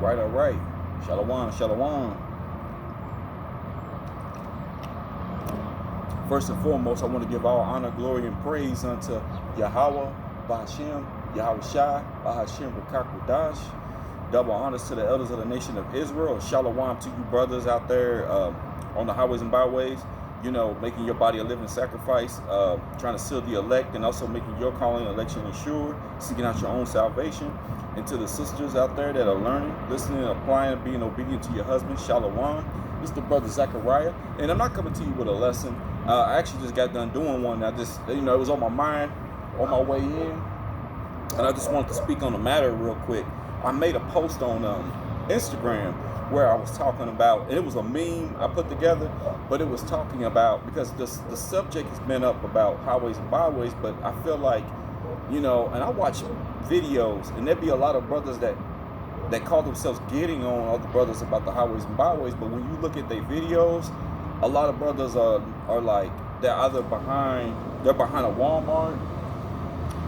All right. Shalom, shalom. First and foremost, I want to give all honor, glory, and praise unto Yahweh, Bahashem, Yahweh Shai, Bahashem, Rakakwadash. Double honors to the elders of the nation of Israel. Shalom to you brothers out there on the highways and byways, you know, making your body a living sacrifice, trying to seal the elect, and also making your calling and election assured, seeking out your own salvation. And to the sisters out there that are learning, listening, applying, and being obedient to your husband, Shalom. This is the brother Zechariah, and I'm not coming to you with a lesson. I actually just got done doing one. I just, you know, it was on my mind on my way in, and I just wanted to speak on the matter real quick. I made a post on Instagram where I was talking about, and it was a meme I put together, but it was talking about, because the subject has been up about highways and byways, but I feel like, you know, and I watch videos, and there'd be a lot of brothers that call themselves getting on other brothers about the highways and byways, but when you look at their videos, a lot of brothers are like, they're either behind a Walmart,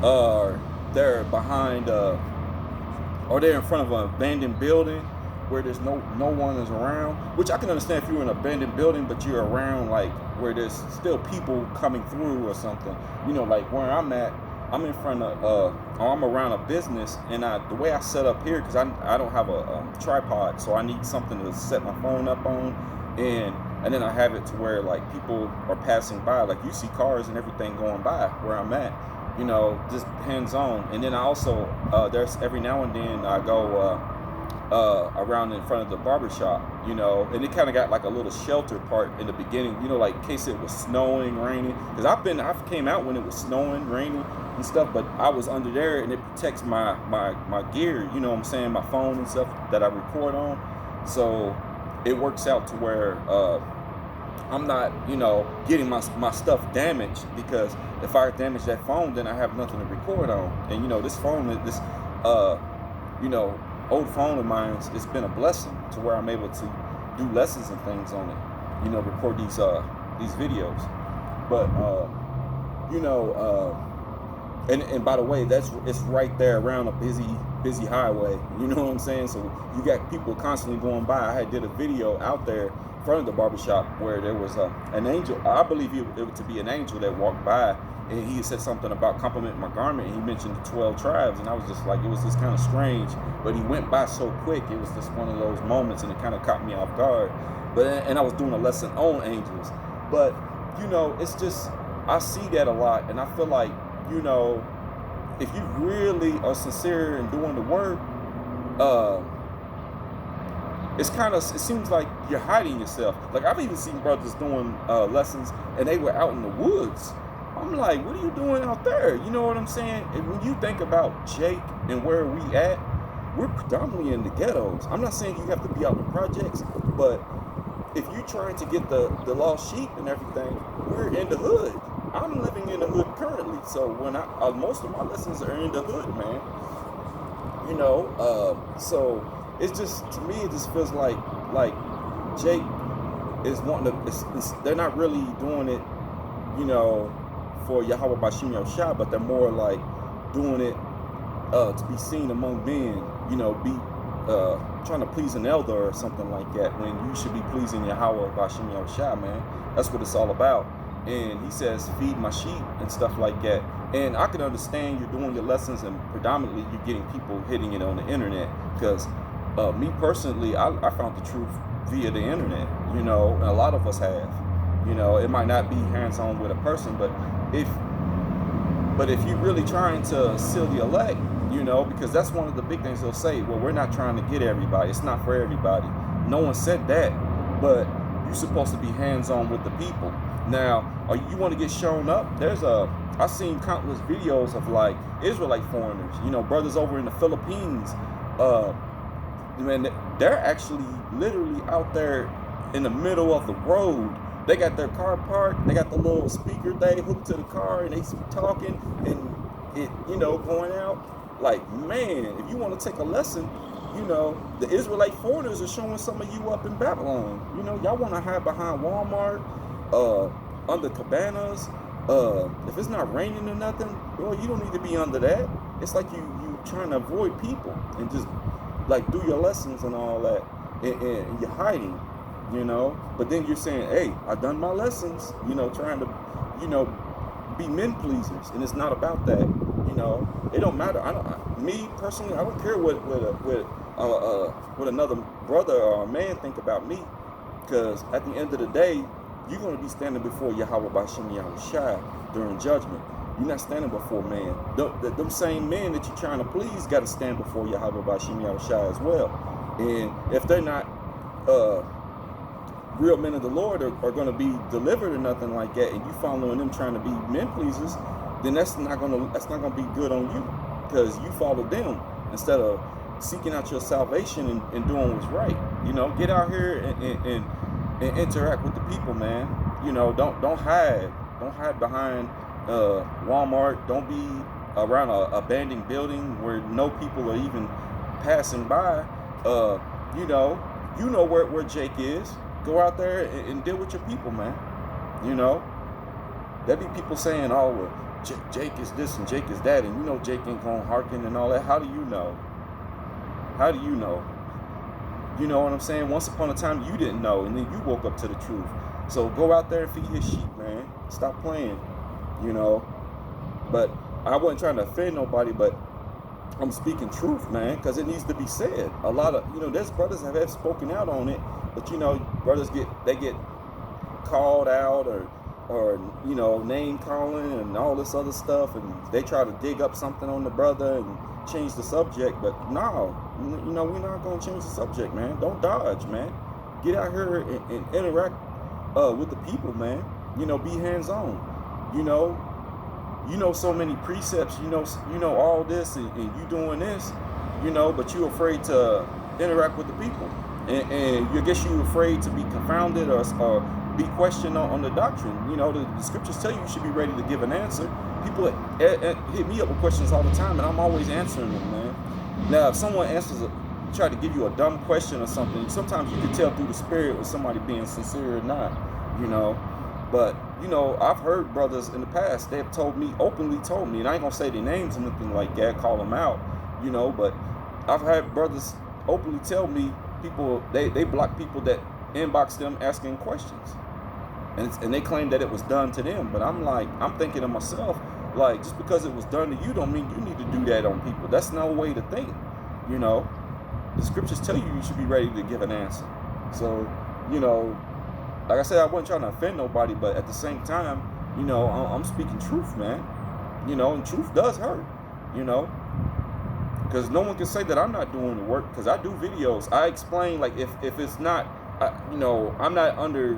or they're behind or they're in front of an abandoned building where there's no one is around, which I can understand if you're in an abandoned building, but you're around like where there's still people coming through or something. You know, like where I'm at, I'm in front of I'm around a business, and the way I set up here, because I don't have a tripod, so I need something to set my phone up on, and then I have it to where like people are passing by, like you see cars and everything going by where I'm at, you know, just hands on. And then I also there's every now and then I go around in front of the barber shop, you know, and it kind of got like a little shelter part in the beginning, you know, like in case it was snowing, raining, because I came out when it was snowing, raining and stuff, but I was under there, and it protects my gear, you know what I'm saying, my phone and stuff that I record on, so it works out to where I'm not, you know, getting my stuff damaged, because if I damage that phone, then I have nothing to record on. And you know, this phone, this you know, old phone of mine, it's been a blessing to where I'm able to do lessons and things on it, you know, record these videos. But you know, and by the way, it's right there around a busy highway, you know what I'm saying? So you got people constantly going by. I did a video out there in front of the barbershop where there was an angel, I believe it to be an angel that walked by, and he said something about complimenting my garment, and he mentioned the 12 tribes, and I was just like, it was just kind of strange, but he went by so quick, it was just one of those moments, and it kind of caught me off guard. And I was doing a lesson on angels, but you know, it's just, I see that a lot, and I feel like, you know, if you really are sincere in doing the work, it seems like you're hiding yourself. Like I've even seen brothers doing lessons, and they were out in the woods. I'm like, what are you doing out there? You know what I'm saying? And when you think about Jake and where we at, we're predominantly in the ghettos. I'm not saying you have to be out in the projects, but if you're trying to get the lost sheep and everything, we're in the hood. I'm living in the hood currently, so when most of my lessons are in the hood, man. You know, so it's just, to me, it just feels like Jake is wanting to. They're not really doing it, you know, for Yahweh Bashim Yahushua, but they're more like doing it to be seen among men. You know, be trying to please an elder or something like that, when you should be pleasing Yahweh Bashim Yahushua, man. That's what it's all about. And he says, feed my sheep and stuff like that. And I can understand you're doing your lessons, and predominantly you're getting people hitting it on the internet, because me personally, I found the truth via the internet, you know, and a lot of us have. You know, it might not be hands-on with a person, but if you're really trying to seal the elect, you know, because that's one of the big things they'll say, well, we're not trying to get everybody, it's not for everybody. No one said that, but you're supposed to be hands-on with the people. Now, you want to get shown up? I've seen countless videos of like Israelite foreigners, you know, brothers over in the Philippines. Man, they're actually literally out there in the middle of the road. They got their car parked, they got the little speaker thing hooked to the car, and they talking, and it, you know, going out. Like, man, if you want to take a lesson, you know, the Israelite foreigners are showing some of you up in Babylon. You know, y'all want to hide behind Walmart, under cabanas. If it's not raining or nothing, well, you don't need to be under that. It's like you trying to avoid people and just like do your lessons and all that, and you're hiding, but then you're saying, hey, I done my lessons, trying to, be men pleasers, and it's not about that. It don't matter. Me personally, I don't care what another brother or a man think about me, because at the end of the day, you're going to be standing before Yahweh Bashim Yahushua during judgment. You're not standing before man. Them same men that you're trying to please got to stand before Yahweh Bashim Yahushua as well. And if they're not real men of the Lord are going to be delivered or nothing like that, and you following them trying to be men pleasers, then that's not gonna be good on you, because you followed them instead of seeking out your salvation and doing what's right. Get out here and interact with the people, man. Don't hide behind Walmart. Don't be around a abandoned building where no people are even passing by. Where Jake is. Go out there and deal with your people, man. There be people saying, oh, well, Jake is this and Jake is that, and Jake ain't gonna hearken and all that. How do you know? How do you know? You know what I'm saying? Once upon a time, you didn't know, and then you woke up to the truth. So go out there and feed his sheep, man. Stop playing, But I wasn't trying to offend nobody, but I'm speaking truth, man, because it needs to be said. A lot of, there's brothers that have spoken out on it, but brothers get called out or name calling and all this other stuff, and they try to dig up something on the brother and change the subject. But no, we're not gonna change the subject, man. Don't dodge, man. Get out here and interact with the people, man. Be hands-on. So many precepts, all this, and you doing this, but you're afraid to interact with the people, and I guess you're afraid to be confounded or be questioned on the doctrine. The scriptures tell you should be ready to give an answer. People hit me up with questions all the time, and I'm always answering them, man. Now, if someone try to give you a dumb question or something, sometimes you can tell through the spirit with somebody being sincere or not, But, I've heard brothers in the past, they've openly told me, and I ain't going to say their names or anything like that, call them out, but I've had brothers openly tell me, they block people that inbox them asking questions. And they claim that it was done to them. But I'm thinking to myself, just because it was done to you don't mean you need to do that on people. That's no way to think, The scriptures tell you should be ready to give an answer. So, like I said, I wasn't trying to offend nobody, but at the same time, I'm speaking truth, man. And truth does hurt, because no one can say that I'm not doing the work, because I do videos. I explain, if it's not, I'm not under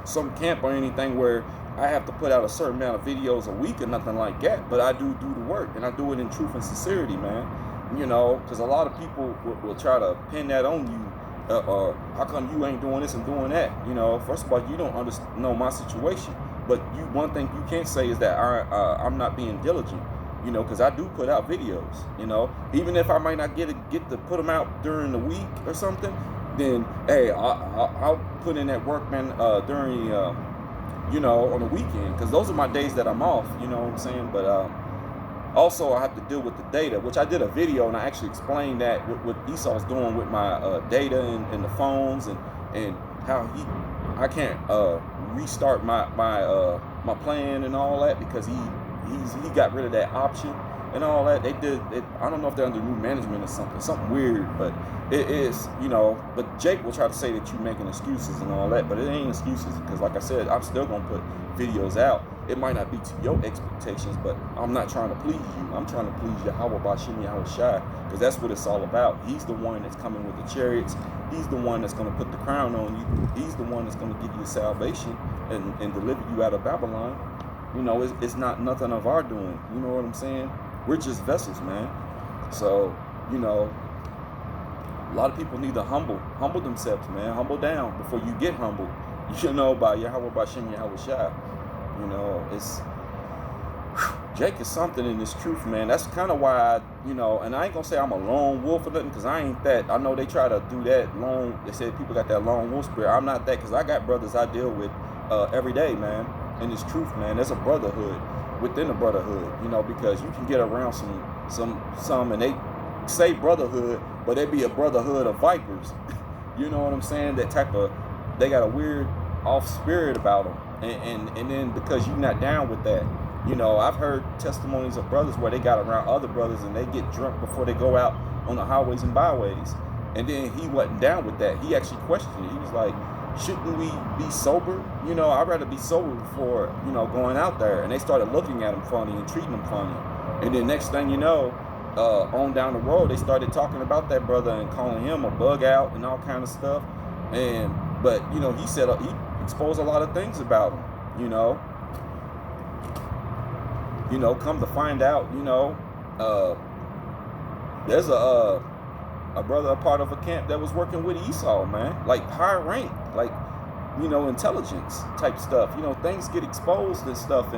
some camp or anything where I have to put out a certain amount of videos a week or nothing like that, but I do the work, and I do it in truth and sincerity, man. Because a lot of people will try to pin that on you. Or how come you ain't doing this and doing that? First of all, you don't know my situation. But one thing you can't say is that I'm not being diligent. Because I do put out videos. Even if I might not get to put them out during the week or something, then hey, I'll put in that work, man, during on the weekend, because those are my days that I'm off. You know what I'm saying? But also, I have to deal with the data, which I did a video, and I actually explained that what Esau's doing with my data and the phones, and how I can't restart my plan and all that, because he got rid of that option and all that. They did it. I don't know if they're under new management or something weird, but it is, But Jake will try to say that you're making excuses and all that, but it ain't excuses, because like I said, I'm still gonna put videos out. It might not be to your expectations, but I'm not trying to please you. I'm trying to please Yahweh Bashim Yahushua, because that's what it's all about. He's the one that's coming with the chariots. He's the one that's going to put the crown on you. He's the one that's going to give you salvation and deliver you out of Babylon. It's not nothing of our doing. You know what I'm saying? We're just vessels, man. So, a lot of people need to humble themselves, man. Humble down before you get humbled. By Yahweh Bashim Yahushua. It's Jake is something in this truth, man. That's kind of why and I ain't gonna say I'm a lone wolf or nothing, because I ain't that. I know they try to do that they say people got that lone wolf spirit. I'm not that, because I got brothers I deal with every day, man. In this truth, man, there's a brotherhood within the brotherhood, because you can get around some and they say brotherhood, but they be a brotherhood of vipers. You know what I'm saying? That type of, they got a weird off spirit about them. And then because you're not down with that, you know, I've heard testimonies of brothers where they got around other brothers and they get drunk before they go out on the highways and byways. And then he wasn't down with that. He actually questioned it. He was like, shouldn't we be sober? You know, I'd rather be sober before, you know, going out there. And they started looking at him funny and treating him funny. And then next thing you know, on down the road, they started talking about that brother and calling him a bug out and all kind of stuff. But you know, he said he exposed a lot of things about him. You know, come to find out, you know, there's a brother, a part of a camp that was working with Esau, man, like high rank, like, you know, intelligence type stuff. You know, things get exposed and stuff,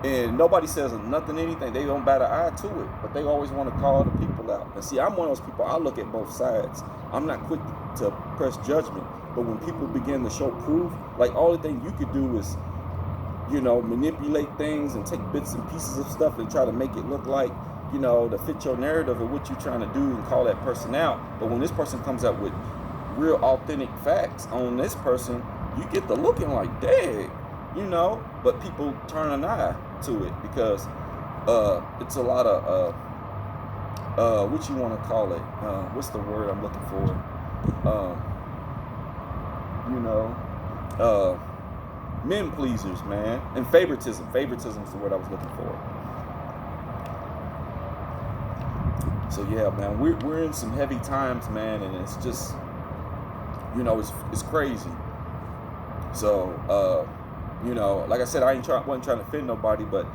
and nobody says nothing, anything. They don't bat an eye to it, but they always want to call the people out. And see, I'm one of those people. I look at both sides. I'm not quick to press judgment, but when people begin to show proof, like, all the thing you could do is, you know, manipulate things and take bits and pieces of stuff and try to make it look like, you know, to fit your narrative of what you're trying to do and call that person out. But when this person comes out with real authentic facts on this person, you get the looking like, dang, you know. But people turn an eye to it because it's a lot of what you want to call it, what's the word I'm looking for, you know, men pleasers, man, and favoritism is the word I was looking for. So yeah, man, we're in some heavy times, man, and it's just, you know, it's crazy. So you know, like I said, I wasn't trying to offend nobody, but,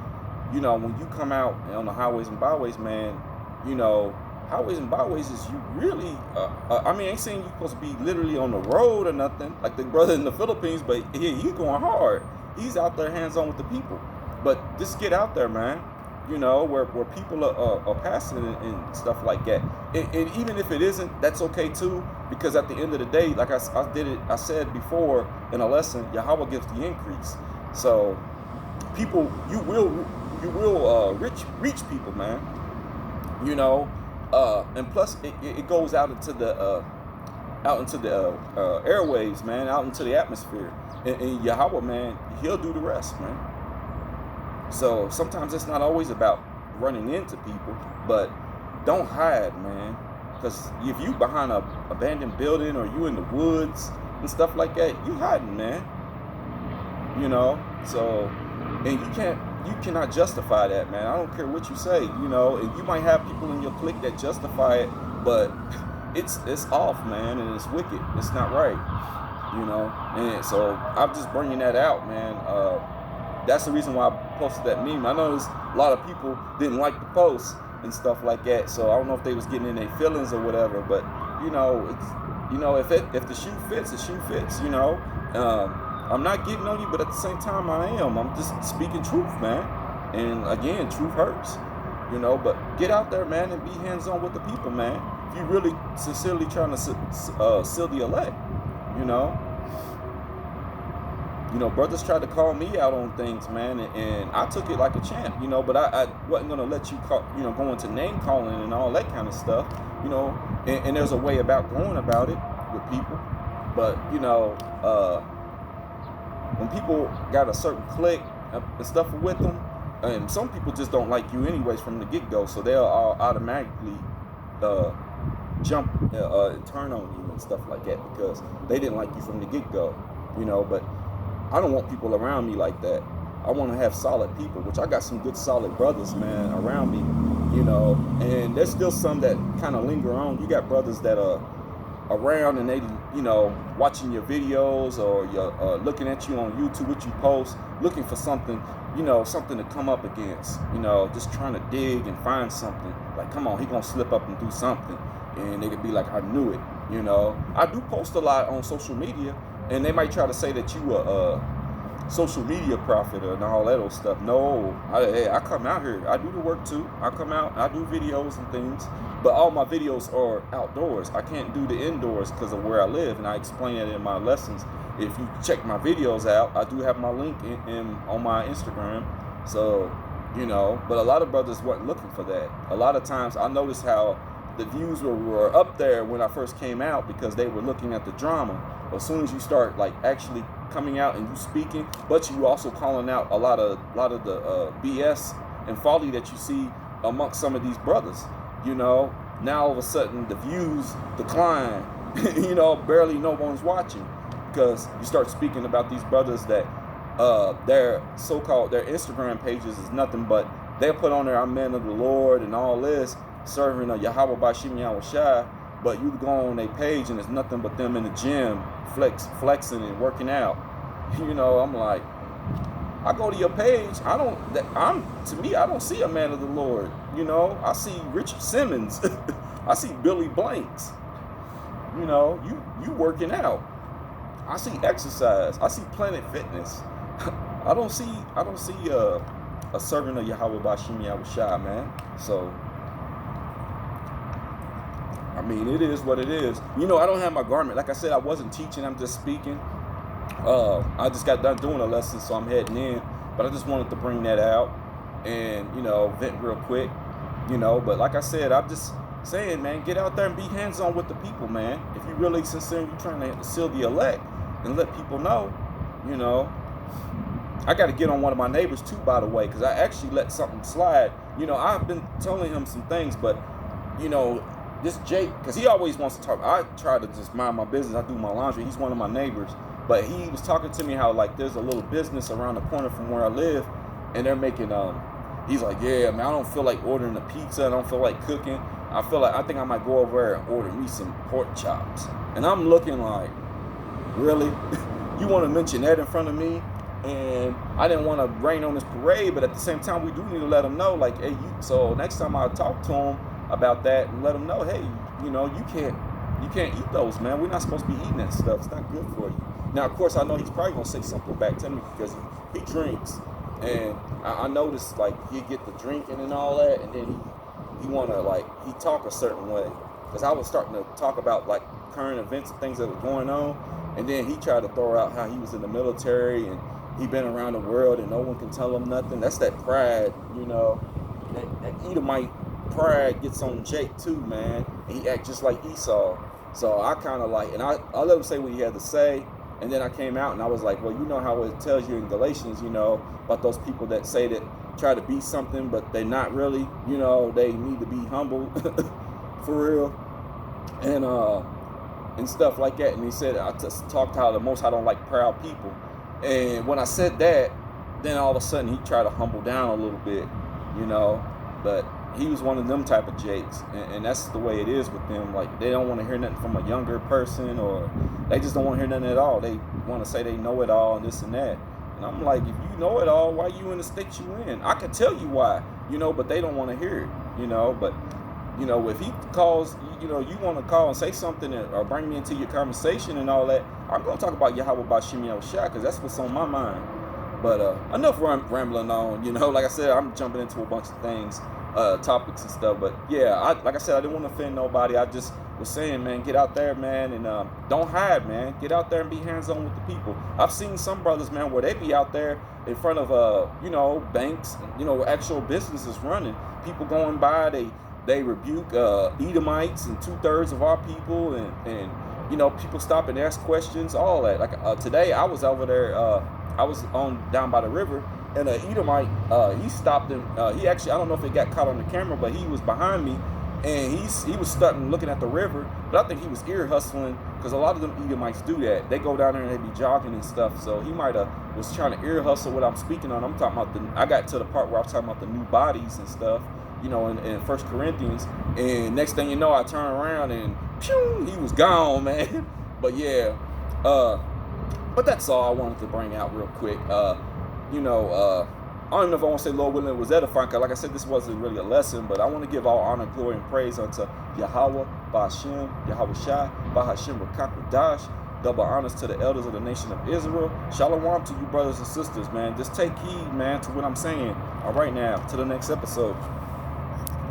you know, when you come out on the highways and byways, man, you know, highways and byways is you really, I mean, I ain't saying you're supposed to be literally on the road or nothing, like the brother in the Philippines, but yeah, he's going hard. He's out there hands-on with the people. But just get out there, man, you know, where people are passing and stuff like that. And even if it isn't, that's okay too, because at the end of the day, like I said before in a lesson, Yahweh gives the increase. So people, you will reach people, man, you know, and plus it goes out into the airwaves, man, out into the atmosphere, and Yahweh, man, he'll do the rest, man. So sometimes it's not always about running into people, but don't hide, man. Because if you behind a abandoned building or you in the woods and stuff like that, you hiding, man. You know, so, and you cannot justify that, man. I don't care what you say, you know, and you might have people in your clique that justify it, but it's off, man, and it's wicked. It's not right, you know. And so I'm just bringing that out, man. That's the reason why I posted that meme. I know there's a lot of people didn't like the post and stuff like that, so I don't know if they was getting in their feelings or whatever. But you know, it's, you know, if the shoe fits, the shoe fits. You know, I'm not getting on you, but at the same time, I am. I'm just speaking truth, man. And again, truth hurts. You know, but get out there, man, and be hands-on with the people, man. If you really sincerely trying to seal the elect, you know. You know, brothers tried to call me out on things, man, and I took it like a champ, you know, but I wasn't going to let you, go into name calling and all that kind of stuff, you know, and there's a way about going about it with people. But, you know, when people got a certain clique and stuff with them, and some people just don't like you anyways from the get-go, so they'll all automatically jump and turn on you and stuff like that because they didn't like you from the get-go, you know. But I don't want people around me like that. I want to have solid people, which I got some good solid brothers, man, around me, you know, and there's still some that kind of linger on. You got brothers that are around and they, you know, watching your videos or you're looking at you on YouTube, what you post, looking for something, you know, something to come up against, you know, just trying to dig and find something. Like, come on, he gonna slip up and do something. And they could be like, I knew it, you know. I do post a lot on social media, and they might try to say that you a social media prophet and all that old stuff. No, I come out here. I do the work too. I come out, I do videos and things, but all my videos are outdoors. I can't do the indoors because of where I live, and I explain it in my lessons. If you check my videos out, I do have my link on my Instagram. So, you know, but a lot of brothers weren't looking for that. A lot of times I notice how the views were up there when I first came out because they were looking at the drama. But as soon as you start like actually coming out and you speaking, but you also calling out a lot of the BS and folly that you see amongst some of these brothers, you know, now all of a sudden the views decline. You know, barely no one's watching because you start speaking about these brothers that their so-called their Instagram pages is nothing but they put on there I'm men of the Lord and all this, serving a Yahweh Bashim Yahweh Shai, but you go on their page and it's nothing but them in the gym flexing and working out. You know, I'm like, I go to your page, I don't see a man of the Lord. You know, I see Richard Simmons, I see Billy Blanks. You know, you working out. I see exercise. I see Planet Fitness. I don't see a servant of Yahweh Bashim Yahweh Shai, man. So I mean, it is what it is. You know, I don't have my garment. Like I said, I wasn't teaching. I'm just speaking. I just got done doing a lesson, so I'm heading in. But I just wanted to bring that out and, you know, vent real quick. You know, but like I said, I'm just saying, man, get out there and be hands-on with the people, man. If you're really sincere and you're trying to seal the elect and let people know, you know. I got to get on one of my neighbors too, by the way, because I actually let something slide. You know, I've been telling him some things, but, you know, this Jake, because he always wants to talk. I try to just mind my business. I do my laundry. He's one of my neighbors. But he was talking to me how, like, there's a little business around the corner from where I live, and they're making, he's like, yeah, man, I don't feel like ordering a pizza. I don't feel like cooking. I think I might go over there and order me some pork chops. And I'm looking like, really? You want to mention that in front of me? And I didn't want to rain on this parade, but at the same time, we do need to let them know, like, hey, so next time I talk to him about that and let them know, hey, you know, you can't eat those, man. We're not supposed to be eating that stuff. It's not good for you. Now, of course, I know he's probably going to say something back to me because he drinks. And I noticed, like, he get the drinking and all that, and then he want to, like, he talk a certain way. Because I was starting to talk about, like, current events and things that were going on, and then he tried to throw out how he was in the military and he been around the world and no one can tell him nothing. That's that pride, you know. That Edomite pride gets on Jake too, man. And he act just like Esau. So I kind of like, and I let him say what he had to say. And then I came out and I was like, well, you know how it tells you in Galatians, you know, about those people that say that try to be something, but they're not really, you know, they need to be humble for real. And stuff like that. And he said, I just talked how the most I don't like proud people. And when I said that, then all of a sudden he tried to humble down a little bit, you know. But he was one of them type of jakes, and that's the way it is with them. Like, they don't want to hear nothing from a younger person, or they just don't want to hear nothing at all. They want to say they know it all and this and that. And I'm like, if you know it all, why you in the state you in? I can tell you why, you know, but they don't want to hear it, you know. But, you know, if he calls, you know, you want to call and say something or bring me into your conversation and all that, I'm going to talk about Yahweh Bashim Yahweh Shai, because that's what's on my mind. But enough rambling on, you know. Like I said, I'm jumping into a bunch of things, topics and stuff. But yeah, like I said, I didn't want to offend nobody. I just was saying, man, get out there, man, and don't hide, man. Get out there and be hands-on with the people. I've seen some brothers, man, where they be out there in front of, you know, banks, you know, actual businesses running. People going by, they rebuke Edomites and 2/3 of our people, and you know, people stop and ask questions, all that. Like today, I was over there. I was down by the river, and an Edomite, he stopped him. He actually, I don't know if it got caught on the camera, but he was behind me, and he was starting looking at the river. But I think he was ear hustling, because a lot of them Edomites do that. They go down there and they be jogging and stuff. So he might have was trying to ear hustle what I'm speaking on. I'm talking about I got to the part where I was talking about the new bodies and stuff, you know, in 1 Corinthians. And next thing you know, I turn around and pew, he was gone, man. But yeah, but that's all I wanted to bring out real quick. You know, I don't know if I want to say Lord willing it was edifying, because like I said, this wasn't really a lesson, but I want to give all honor, glory, and praise unto Yahweh, Ba'Hashem, Yahweh Shai, Ba'Hashem Rakakwadash. Double honors to the elders of the nation of Israel. Shalom to you brothers and sisters, man. Just take heed, man, to what I'm saying. All right, now, to the next episode.